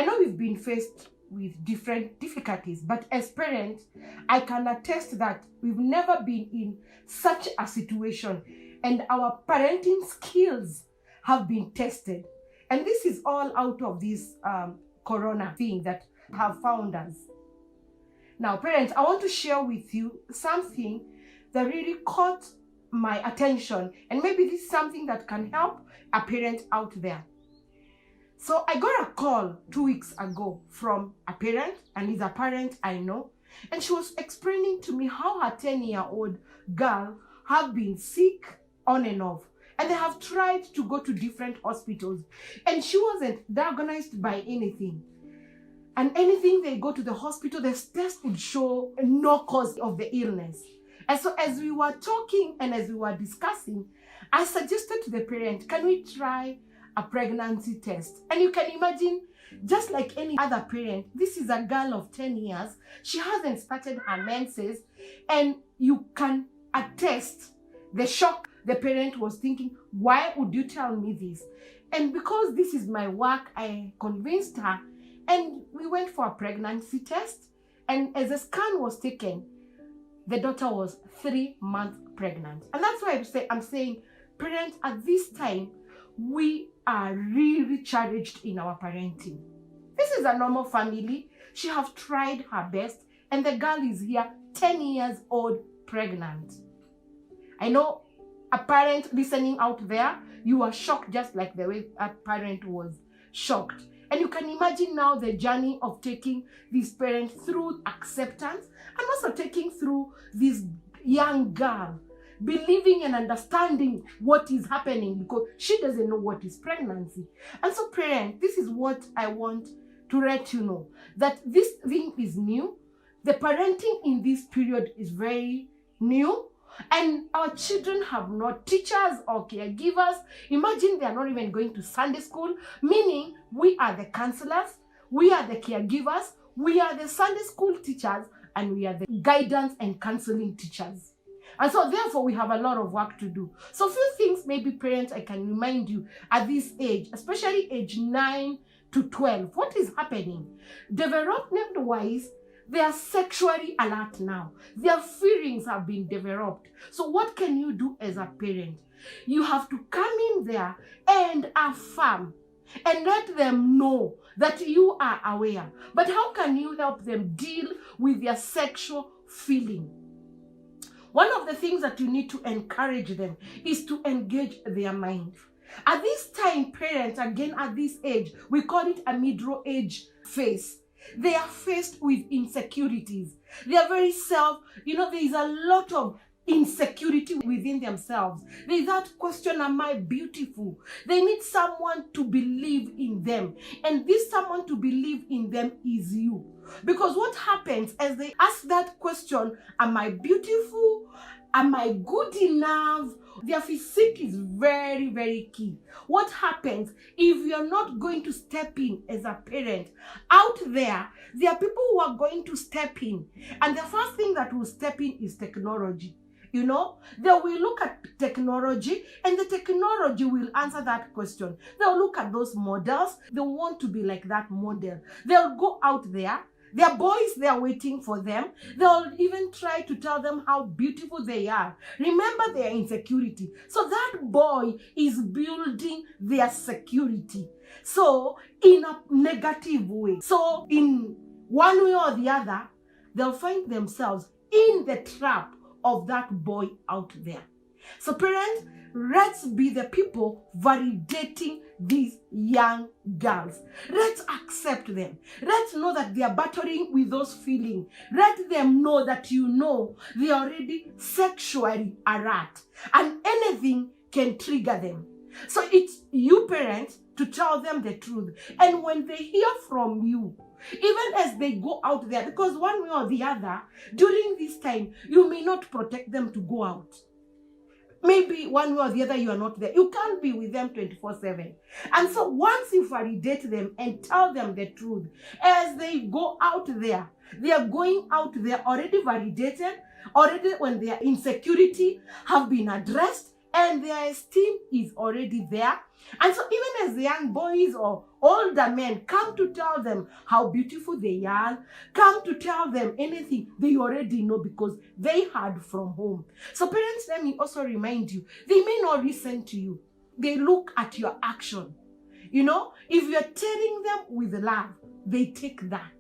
I know we've been faced with different difficulties, but as parents, I can attest that we've never been in such a situation, and our parenting skills have been tested. And this is all out of this corona thing that have found us. Now, parents, I want to share with you something that really caught my attention, and maybe this is something that can help a parent out there. So I got a call 2 weeks ago from a parent, and he's a parent I know, and she was explaining to me how her 10-year-old girl have been sick on and off, and they have tried to go to different hospitals, and she wasn't diagnosed by anything. And anything they go to the hospital, the test would show no cause of the illness. And so as we were talking and as we were discussing, I suggested to the parent, can we try a pregnancy test? And you can imagine, just like any other parent, this is a girl of 10 years. She hasn't started her menses, and you can attest the shock the parent was thinking, why would you tell me this? And because this is my work, I convinced her, and we went for a pregnancy test. And as a scan was taken, the daughter was 3 months pregnant. And that's why I'm saying, parents, at this time, we are really challenged in our parenting. This is a normal family. She have tried her best, and the girl is here 10 years old pregnant. I know a parent listening out there, you are shocked just like the way a parent was shocked. And you can imagine now the journey of taking this parent through acceptance, and also taking through this young girl believing and understanding what is happening, because she doesn't know what is pregnancy. And so parents, this is what I want to let you know, that this thing is new. The parenting in this period is very new, and our children have no teachers or caregivers. Imagine they are not even going to Sunday school, meaning we are the counselors, we are the caregivers, we are the Sunday school teachers, and we are the guidance and counseling teachers. And so therefore we have a lot of work to do. So a few things maybe parents I can remind you at this age, especially age 9 to 12, what is happening? Development wise, they are sexually alert now. Their feelings have been developed. So what can you do as a parent? You have to come in there and affirm and let them know that you are aware. But how can you help them deal with their sexual feeling? One of the things that you need to encourage them is to engage their mind. At this time, parents, again at this age, we call it a middle age phase. They are faced with insecurities. They are very there is a lot of insecurity within themselves. There is that question, am I beautiful? They need someone to believe in them. And this someone to believe in them is you. Because what happens as they ask that question, am I beautiful? Am I good enough? Their physique is very, very key. What happens if you're not going to step in as a parent? Out there are people who are going to step in. And the first thing that will step in is technology. They will look at technology, and the technology will answer that question. They'll look at those models. They want to be like that model. They'll go out there. There are boys there waiting for them. They'll even try to tell them how beautiful they are. Remember their insecurity. So that boy is building their security. So in a negative way. So in one way or the other, they'll find themselves in the trap of that boy out there. So parents, let's be the people validating these young girls. Let's accept them. Let's know that they are battling with those feelings. Let them know that they are already sexually alert, and anything can trigger them. So it's you parents to tell them the truth. And when they hear from you, even as they go out there, because one way or the other, during this time, you may not protect them to go out. Maybe one way or the other you are not there. You can't be with them 24/7. And so once you validate them and tell them the truth, as they go out there, they are going out there already validated, already when their insecurity have been addressed, and their esteem is already there. And so even as the young boys or older men come to tell them how beautiful they are, come to tell them anything, they already know because they heard from home. So parents, let me also remind you, they may not listen to you. They look at your action. You know, if you're telling them with love, they take that.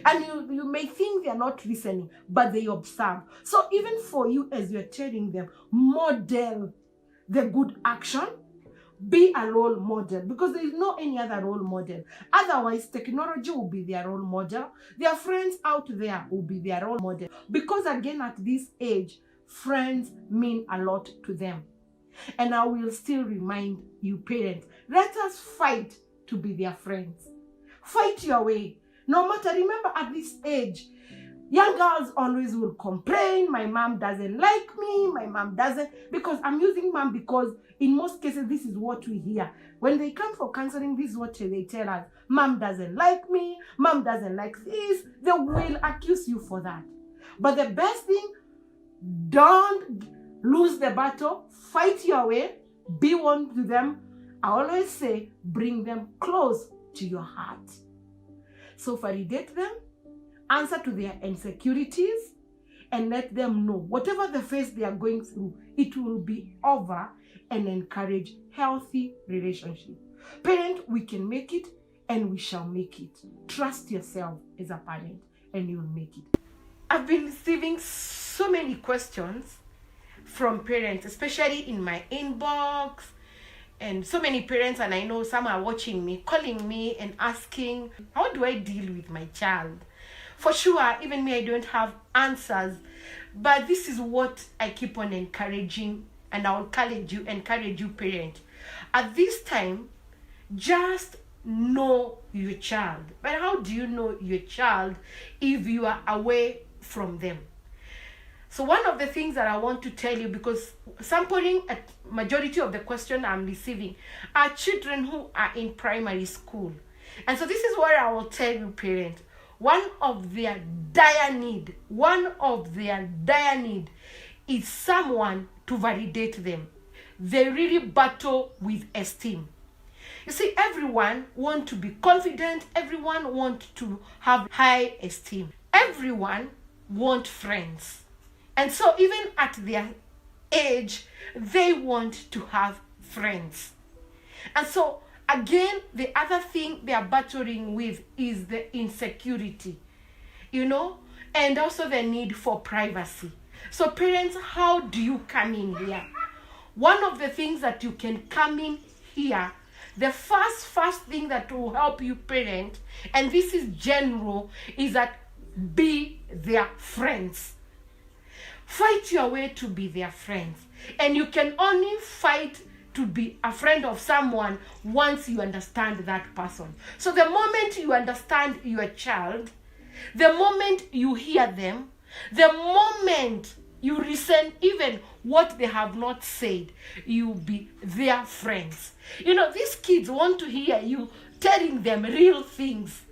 And you may think they're not listening, but they observe. So even for you, as you're telling them, model the good action. Be a role model, because there is no any other role model. Otherwise, technology will be their role model. Their friends out there will be their role model. Because again, at this age, friends mean a lot to them. And I will still remind you, parents, let us fight to be their friends. Fight your way. No matter, remember at this age, young girls always will complain, my mom doesn't like me, my mom doesn't, because I'm using mom because in most cases, this is what we hear. When they come for counseling, this is what they tell us. Mom doesn't like me, mom doesn't like this. They will accuse you for that. But the best thing, don't lose the battle, fight your way, be one to them. I always say, bring them close to your heart. So validate them, answer to their insecurities, and let them know whatever the phase they are going through, it will be over, and encourage healthy relationship. Parent, we can make it and we shall make it. Trust yourself as a parent and you'll make it. I've been receiving so many questions from parents, especially in my inbox, and so many parents, and I know some are watching me, calling me and asking, how do I deal with my child? For sure, even me, I don't have answers, but this is what I keep on encouraging, and I'll encourage you parent. At this time, just know your child. But how do you know your child if you are away from them? So one of the things that I want to tell you, because sampling a majority of the question I'm receiving are children who are in primary school. And so this is what I will tell you, parents. One of their dire need is someone to validate them. They really battle with esteem. You see, everyone wants to be confident. Everyone wants to have high esteem. Everyone wants friends. And so even at their age, they want to have friends. And so again, the other thing they are battling with is the insecurity, and also the need for privacy. So parents, how do you come in here? One of the things that you can come in here, the first thing that will help you parent, and this is general, is that be their friends. Fight your way to be their friends. And you can only fight to be a friend of someone once you understand that person. So the moment you understand your child, the moment you hear them, the moment you listen even what they have not said, you'll be their friends. These kids want to hear you telling them real things.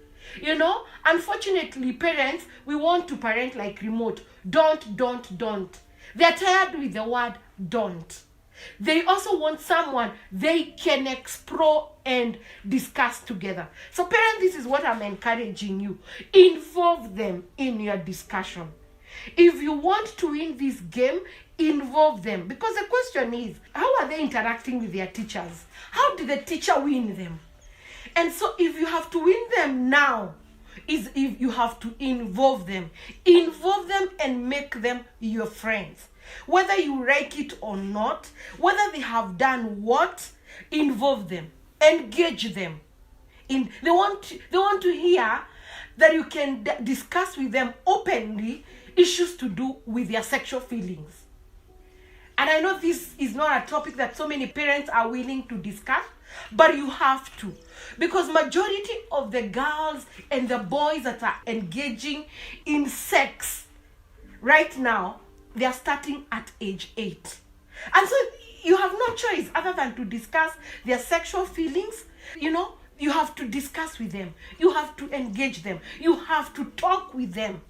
Unfortunately, parents, we want to parent like remote. Don't. They're tired with the word don't. They also want someone they can explore and discuss together. So parents, this is what I'm encouraging you. Involve them in your discussion. If you want to win this game, involve them. Because the question is, how are they interacting with their teachers? How did the teacher win them? And so if you have to win them now, is if you have to involve them. Involve them and make them your friends. Whether you like it or not, whether they have done what, involve them. Engage them. They want to hear that you can discuss with them openly issues to do with their sexual feelings. And I know this is not a topic that so many parents are willing to discuss, but you have to. Because majority of the girls and the boys that are engaging in sex right now, they are starting at age 8. And so you have no choice other than to discuss their sexual feelings. You have to discuss with them. You have to engage them. You have to talk with them.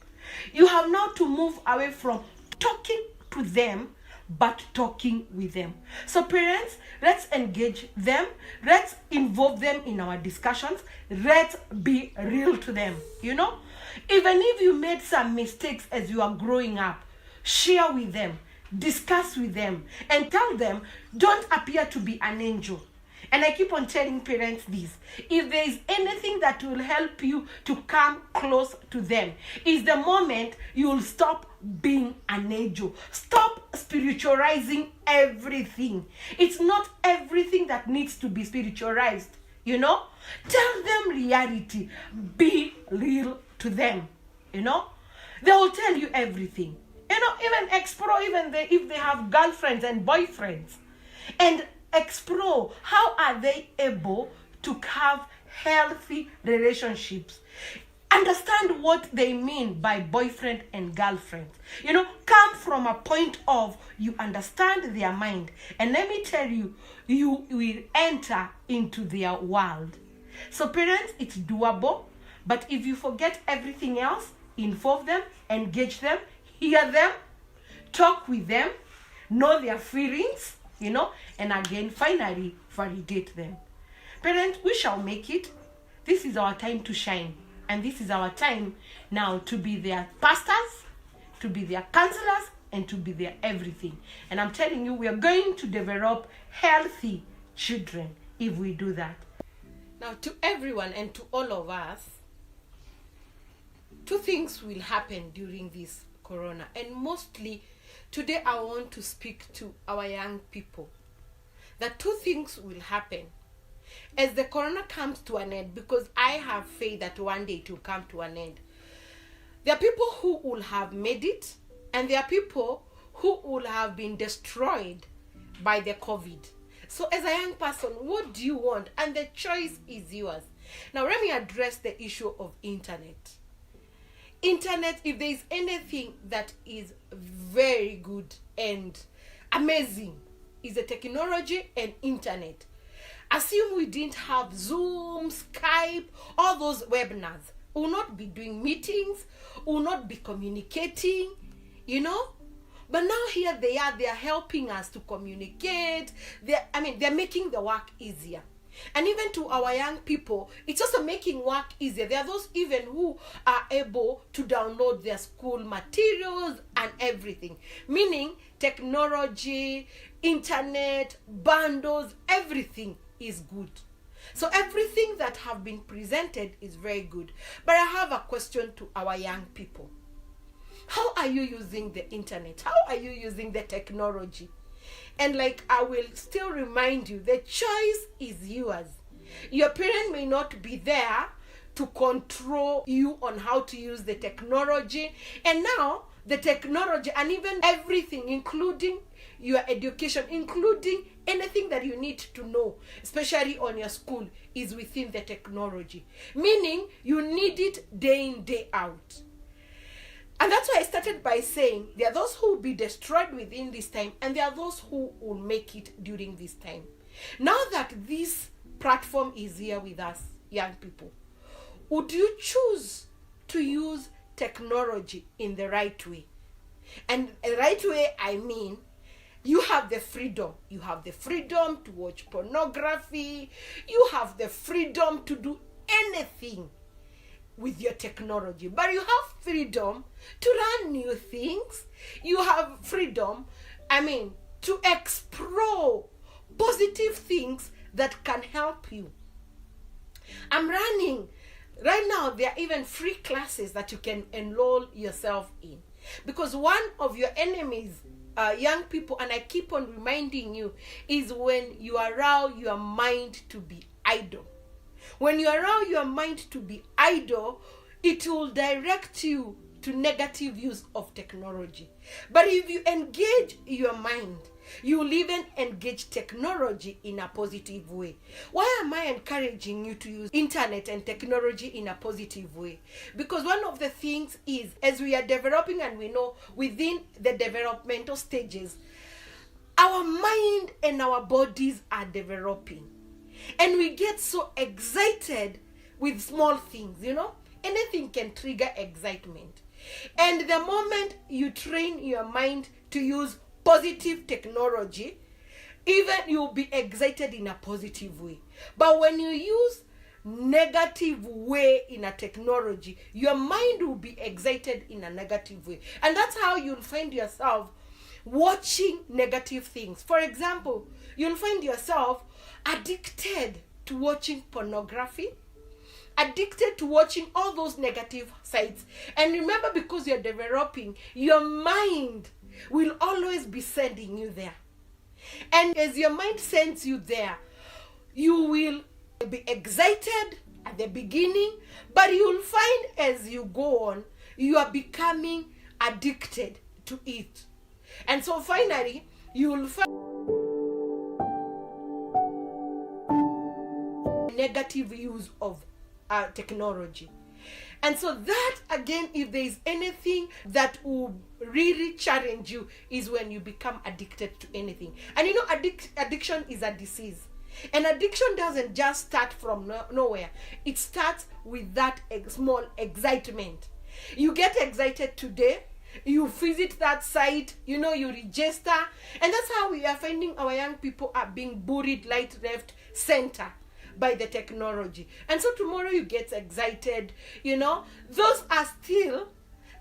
You have now to move away from talking to them but talking with them. So parents, let's engage them, let's involve them in our discussions, let's be real to them. Even if you made some mistakes as you are growing up, share with them, discuss with them, and tell them, don't appear to be an angel. And I keep on telling parents this: if there is anything that will help you to come close to them, is the moment you will stop being an angel. Stop spiritualizing everything. It's not everything that needs to be spiritualized. Tell them reality. Be real to them. They will tell you everything. Even explore, if they have girlfriends and boyfriends. And explore how are they able to have healthy relationships. Understand what they mean by boyfriend and girlfriend. Come from a point of you understand their mind. And let me tell you, you will enter into their world. So parents, it's doable. But if you forget everything else, involve them, engage them, hear them, talk with them, know their feelings, and again, finally, validate them. Parents, we shall make it. This is our time to shine. And this is our time now to be their pastors, to be their counselors, and to be their everything. And I'm telling you, we are going to develop healthy children if we do that. Now, to everyone and to all of us, two things will happen during this corona. And mostly, today I want to speak to our young people. That two things will happen as the corona comes to an end, because I have faith that one day it will come to an end. There are people who will have made it, and there are people who will have been destroyed by the COVID. So as a young person, what do you want? And the choice is yours. Now let me address the issue of internet. Internet, if there is anything that is very good and amazing, is the technology and internet. Assume we didn't have Zoom, Skype, all those webinars. We will not be doing meetings, we will not be communicating, But now here they are helping us to communicate. They're making the work easier. And even to our young people, it's also making work easier. There are those even who are able to download their school materials and everything. Meaning technology, internet, bundles, everything is good. So everything that have been presented is very good. But I have a question to our young people. How are you using the internet? How are you using the technology? And I will still remind you, the choice is yours. Your parent may not be there to control you on how to use the technology. And now, the technology and even everything, including your education, including anything that you need to know, especially on your school, is within the technology. Meaning, you need it day in, day out. And that's why I started by saying there are those who will be destroyed within this time, and there are those who will make it during this time. Now that this platform is here with us, young people, would you choose to use technology in the right way? And the right way, I mean, you have the freedom. You have the freedom to watch pornography. You have the freedom to do anything with your technology, but you have freedom to learn new things. You have freedom, to explore positive things that can help you. I'm running right now. There are even free classes that you can enroll yourself in, because one of your enemies, young people, and I keep on reminding you, is when you allow your mind to be idle. When you allow your mind to be idle, it will direct you to negative use of technology. But if you engage your mind, you will even engage technology in a positive way. Why am I encouraging you to use internet and technology in a positive way? Because one of the things is, as we are developing, and we know within the developmental stages, our mind and our bodies are developing. And we get so excited with small things, Anything can trigger excitement. And the moment you train your mind to use positive technology, even you'll be excited in a positive way. But when you use negative way in a technology, your mind will be excited in a negative way. And that's how you'll find yourself watching negative things. For example, you'll find yourself addicted to watching pornography, addicted to watching all those negative sites. And remember, because you're developing, your mind will always be sending you there. And as your mind sends you there, you will be excited at the beginning, but you'll find as you go on, you are becoming addicted to it. And so finally, you'll find negative use of technology. And so that, again, if there is anything that will really challenge you, is when you become addicted to anything. And you know, addiction is a disease. And addiction doesn't just start from nowhere. It starts with that small excitement. You get excited today, you visit that site, you register. And that's how we are finding our young people are being bullied right, left, center by the technology. And so tomorrow you get excited, those are still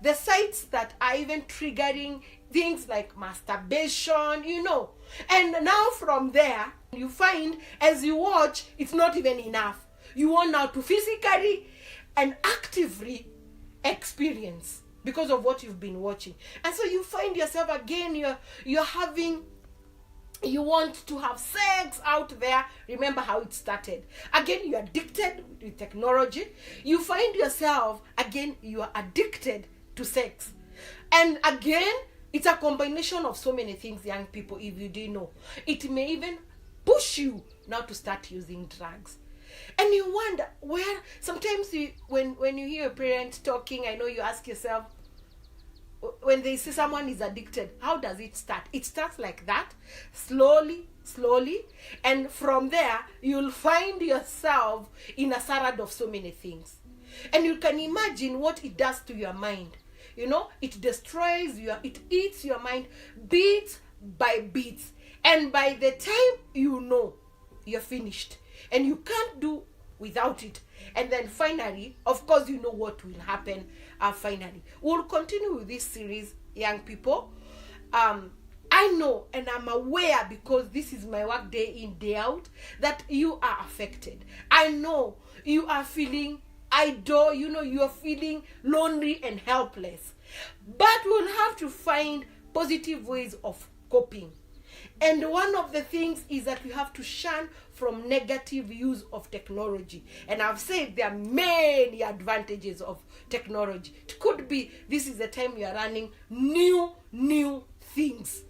the sites that are even triggering things like masturbation, And now from there, you find as you watch, it's not even enough. You want now to physically and actively experience because of what you've been watching. And so you find yourself again, you want to have sex out there. Remember how it started. Again, you're addicted with technology. You find yourself, again, you are addicted to sex. And again, it's a combination of so many things, young people, if you didn't know. It may even push you now to start using drugs. And you wonder, where, sometimes when you hear a parent talking, I know you ask yourself, when they say someone is addicted, how does it start? It starts like that, slowly, and from there, you'll find yourself in a salad of so many things. And you can imagine what it does to your mind. It destroys it eats your mind bit by bit. And by the time you're finished, and you can't do without it. And then finally, of course, you know what will happen finally. We'll continue with this series, young people. I know and I'm aware, because this is my work day in, day out, that you are affected. I know you are feeling idle, you are feeling lonely and helpless. But we'll have to find positive ways of coping. And one of the things is that we have to shun from negative use of technology. And I've said there are many advantages of technology. It could be this is the time you are learning new things.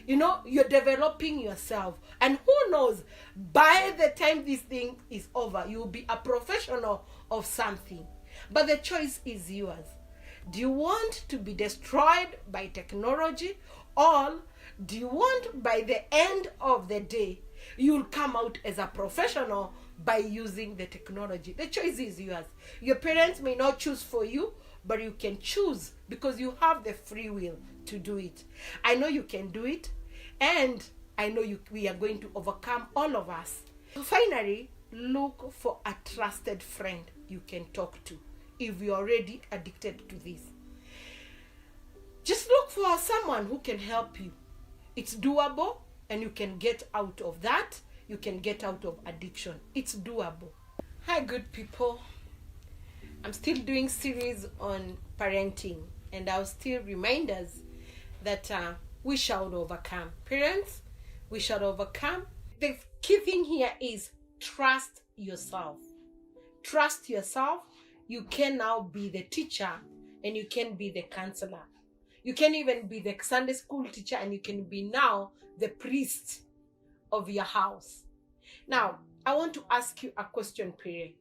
You're developing yourself. And who knows, by the time this thing is over, you'll be a professional of something. But the choice is yours. Do you want to be destroyed by technology, or do you want, by the end of the day, you'll come out as a professional by using the technology? The choice is yours. Your parents may not choose for you, but you can choose, because you have the free will to do it. I know you can do it, and I know we are going to overcome, all of us. Finally, look for a trusted friend you can talk to if you're already addicted to this. Just look for someone who can help you. It's doable, and you can get out of that. You can get out of addiction. It's doable. Hi, good people. I'm still doing series on parenting, and I'll still remind us that we shall overcome. Parents, we shall overcome. The key thing here is trust yourself. Trust yourself. You can now be the teacher, and you can be the counselor. You can even be the Sunday school teacher, and you can be now the priest of your house. Now, I want to ask you a question, parent.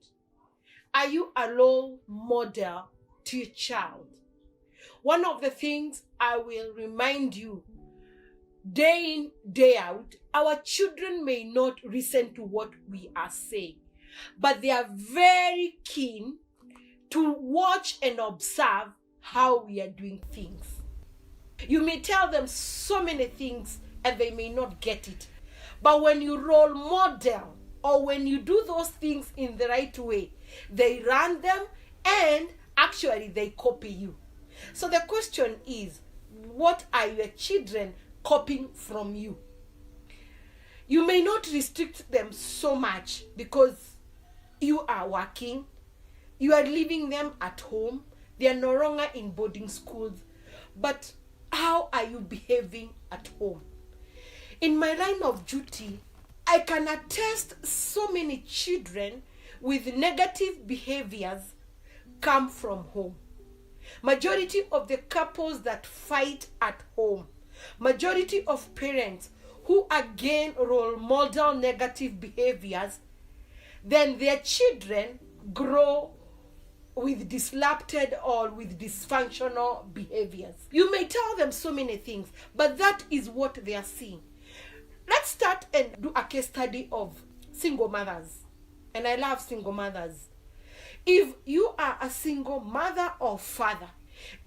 Are you a role model to your child? One of the things I will remind you, day in, day out, our children may not listen to what we are saying, but they are very keen to watch and observe how we are doing things. You may tell them so many things and they may not get it. But when you role model or when you do those things in the right way, they run them and actually they copy you. So the question is, what are your children copying from you? You may not restrict them so much because you are working, you are leaving them at home, they are no longer in boarding schools, but how are you behaving at home? In my line of duty, I can attest so many children with negative behaviors come from home. Majority of the couples that fight at home, majority of parents who again role model negative behaviors, then their children grow with disrupted or with dysfunctional behaviors. You may tell them so many things, but that is what they are seeing. Let's start and do a case study of single mothers. And I love single mothers. If you are a single mother or father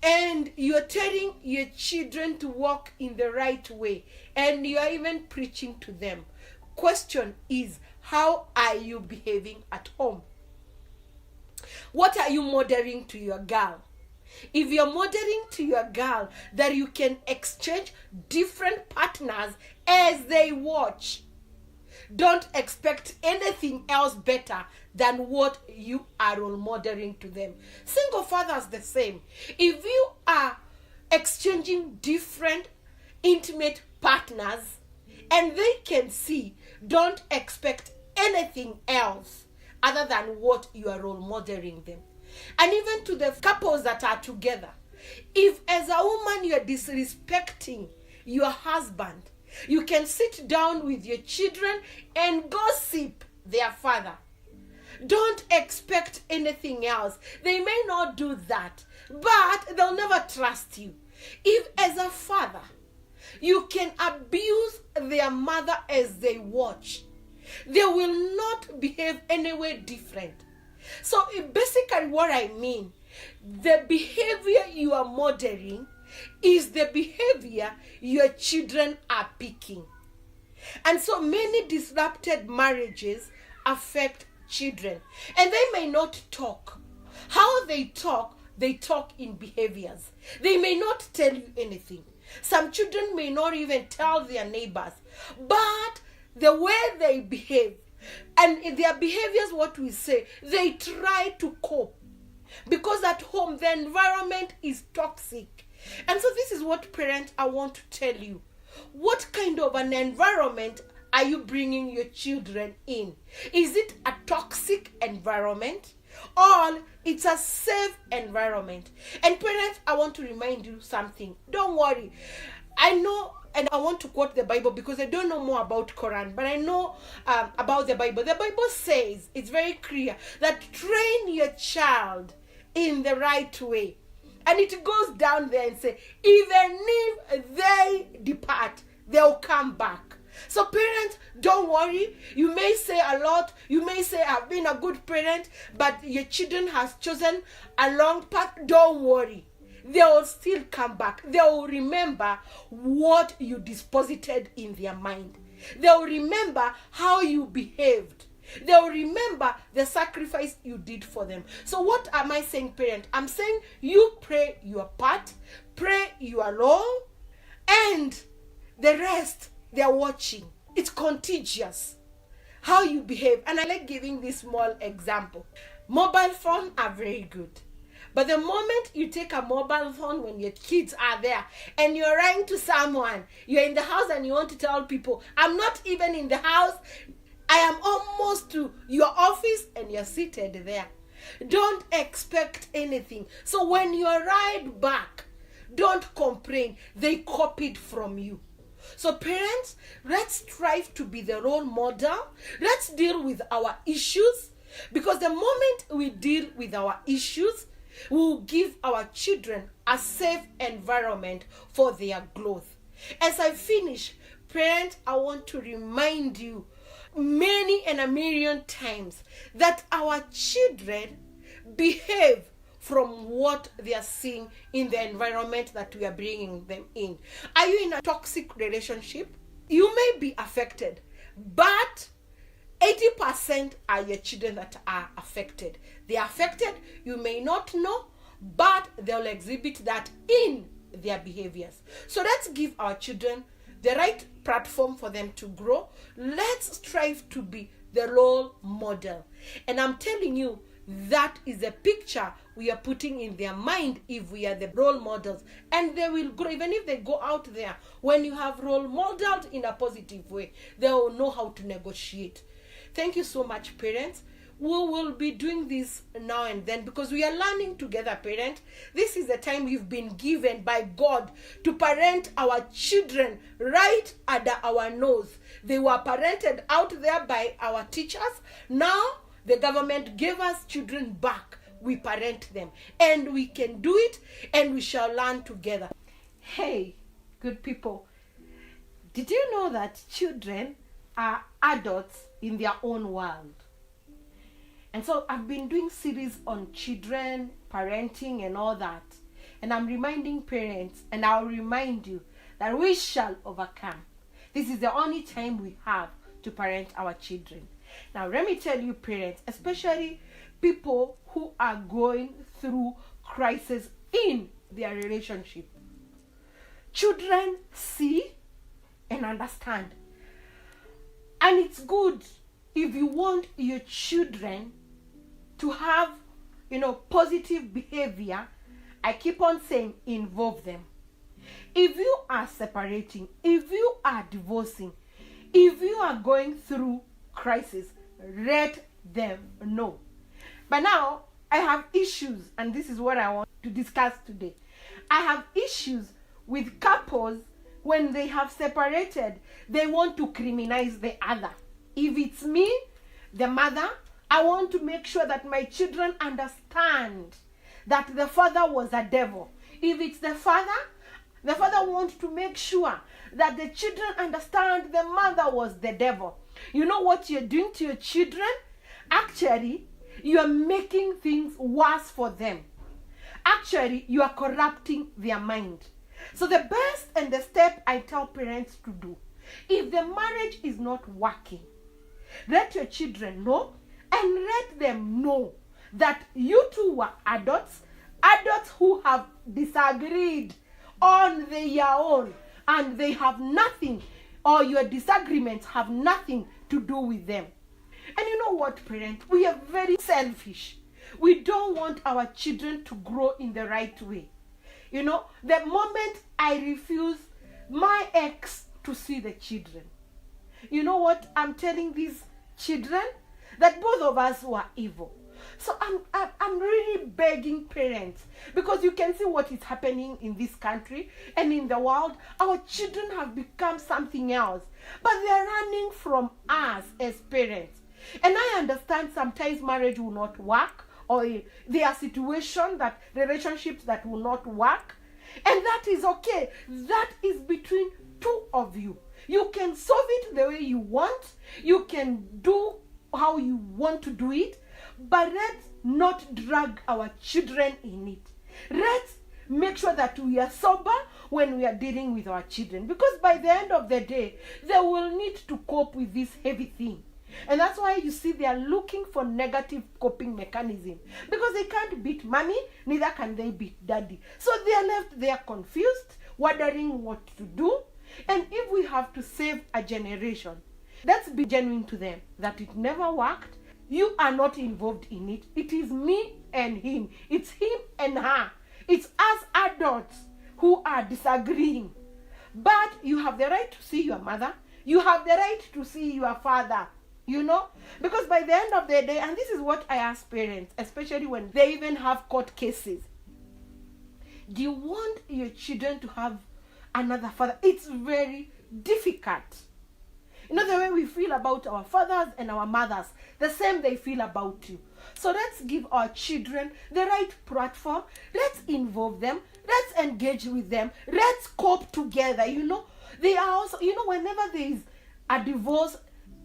and you're telling your children to walk in the right way and you're even preaching to them, question is, how are you behaving at home? What are you modeling to your girl? If you're modeling to your girl that you can exchange different partners as they watch, don't expect anything else better than what you are role modeling to them. Single fathers the same. If you are exchanging different intimate partners and they can see, don't expect anything else other than what you are role modeling them. And even to the couples that are together, if as a woman you are disrespecting your husband, you can sit down with your children and gossip their father. Don't expect anything else. They may not do that, but they'll never trust you. If as a father, you can abuse their mother as they watch, they will not behave any way different. So basically what I mean, the behavior you are modeling is the behavior your children are picking. And so many disrupted marriages affect children. And they may not talk. How they talk in behaviors. They may not tell you anything. Some children may not even tell their neighbors. But the way they behave, and in their behaviors, what we say, they try to cope. Because at home, the environment is toxic. And so this is what parents, I want to tell you. What kind of an environment are you bringing your children in? Is it a toxic environment or it's a safe environment? And parents, I want to remind you something. Don't worry. I know, and I want to quote the Bible because I don't know more about Quran, but I know about the Bible. The Bible says, it's very clear, that train your child in the right way. And it goes down there and say, even if they depart, they'll come back. So parents, don't worry. You may say a lot. You may say, I've been a good parent, but your children has chosen a wrong path. Don't worry. They will still come back. They will remember what you deposited in their mind. They will remember how you behaved. They will remember the sacrifice you did for them. So what am I saying, parent? I'm saying you pray your part, pray your role, and the rest, they're watching. It's contagious how you behave. And I like giving this small example. Mobile phones are very good. But the moment you take a mobile phone when your kids are there and you're writing to someone, you're in the house and you want to tell people, I'm not even in the house, I am almost to your office and you're seated there. Don't expect anything. So when you arrive back, don't complain. They copied from you. So parents, let's strive to be the role model. Let's deal with our issues. Because the moment we deal with our issues, we will give our children a safe environment for their growth. As I finish, parents, I want to remind you many and a million times that our children behave from what they are seeing in the environment that we are bringing them in. Are you in a toxic relationship? You may be affected, but 80% are your children that are affected. They are affected, you may not know, but they'll exhibit that in their behaviors. So let's give our children the right platform for them to grow. Let's strive to be the role model. And I'm telling you, that is a picture we are putting in their mind if we are the role models. And they will grow. Even if they go out there, when you have role modeled in a positive way, they will know how to negotiate. Thank you so much, parents. We will be doing this now and then because we are learning together, parents. This is the time we've been given by God to parent our children right under our nose. They were parented out there by our teachers. Now the government gave us children back. We parent them, and we can do it, and we shall learn together. Hey, good people, did you know that children are adults in their own world? And so I've been doing series on children, parenting, and all that. And I'm reminding parents, and I'll remind you, that we shall overcome. This is the only time we have to parent our children. Now, let me tell you, parents, especially people who are going through crisis in their relationship. Children see and understand. And it's good if you want your children to have, positive behavior. I keep on saying, involve them. If you are separating, if you are divorcing, if you are going through crisis, let them know. But now, I have issues, and this is what I want to discuss today. I have issues with couples when they have separated. They want to criminalize the other. If it's me, the mother, I want to make sure that my children understand that the father was a devil. If it's the father wants to make sure that the children understand the mother was the devil. You know what you're doing to your children? Actually, you are making things worse for them. Actually, you are corrupting their mind. So the best and the step I tell parents to do, if the marriage is not working, let your children know, and let them know that you two were adults who have disagreed on their own, and they have nothing, or your disagreements have nothing to do with them. And you know what, parents? We are very selfish. We don't want our children to grow in the right way. The moment I refuse my ex to see the children, you know what I'm telling these children? That both of us were evil. So I'm really begging parents, because you can see what is happening in this country and in the world. Our children have become something else, but they're running from us as parents. And I understand sometimes marriage will not work, or there are situations, that relationships that will not work, and that is okay. That is between two of you. You can solve it the way you want. You can do how you want to do it, but let's not drag our children in it. Let's make sure that we are sober when we are dealing with our children, because by the end of the day, they will need to cope with this heavy thing. And that's why you see they are looking for negative coping mechanism, because they can't beat mommy, neither can they beat daddy. So they are left there confused, wondering what to do. And if we have to save a generation, let's be genuine to them that it never worked. You are not involved in it. It is me and him. It's him and her. It's us adults who are disagreeing. But you have the right to see your mother. You have the right to see your father. Because by the end of the day, and this is what I ask parents, especially when they even have court cases, do you want your children to have another father? It's very difficult. The way we feel about our fathers and our mothers, the same they feel about you. So let's give our children the right platform. Let's involve them. Let's engage with them. Let's cope together. They are also, whenever there is a divorce,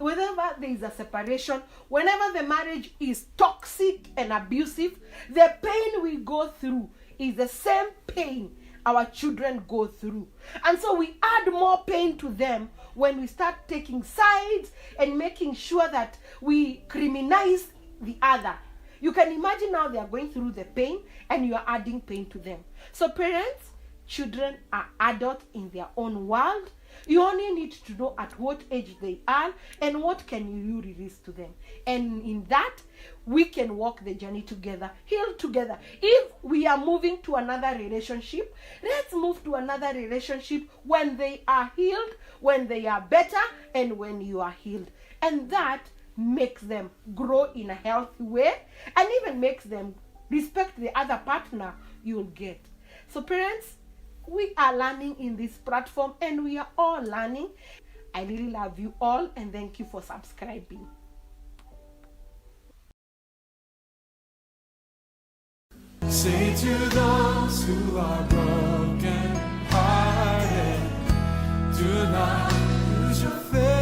whenever there is a separation, whenever the marriage is toxic and abusive, the pain we go through is the same pain our children go through. And so we add more pain to them when we start taking sides and making sure that we criminalize the other. You can imagine now they are going through the pain and you are adding pain to them. So parents, children are adults in their own world. You only need to know at what age they are and what can you release to them. And in that, we can walk the journey together, heal together. If we are moving to another relationship, let's move to another relationship when they are healed, when they are better, and when you are healed. And that makes them grow in a healthy way and even makes them respect the other partner you'll get. So parents, we are learning in this platform and we are all learning. I really love you all and thank you for subscribing. Say to those who are broken hearted, do not lose your faith.